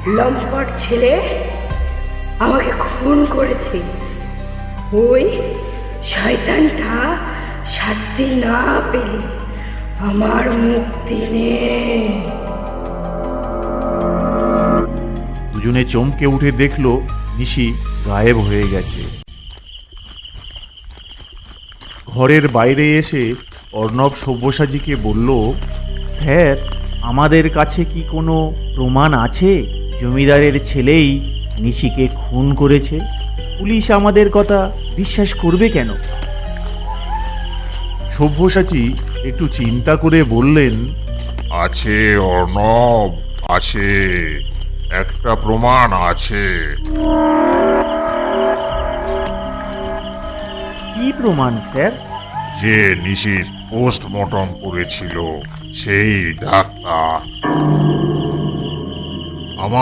লম্পট ছেলে আমাকে খুন করেছে। ওই শয়তানটা শাস্তি না পেলে আমার মুক্তি নেই। দুজনে চমকে উঠে দেখলো নিশি গায়েব হয়ে গেছে। ঘরের বাইরে এসে অর্ণব সব্যসাচীকে বলল, স্যার, আমাদের কাছে কি কোনো প্রমাণ আছে জমিদারের ছেলেই নিশিকে খুন করেছে? পুলিশ আমাদের কথা বিশ্বাস করবে কেন? সব্যসাচী একটু চিন্তা করে বললেন, আছে অর্ণব, আছে, একটা প্রমাণ আছে। কি প্রমাণ স্যার? যে নিশির পোস্টমর্টম করেছিল সেই ডাক্তার।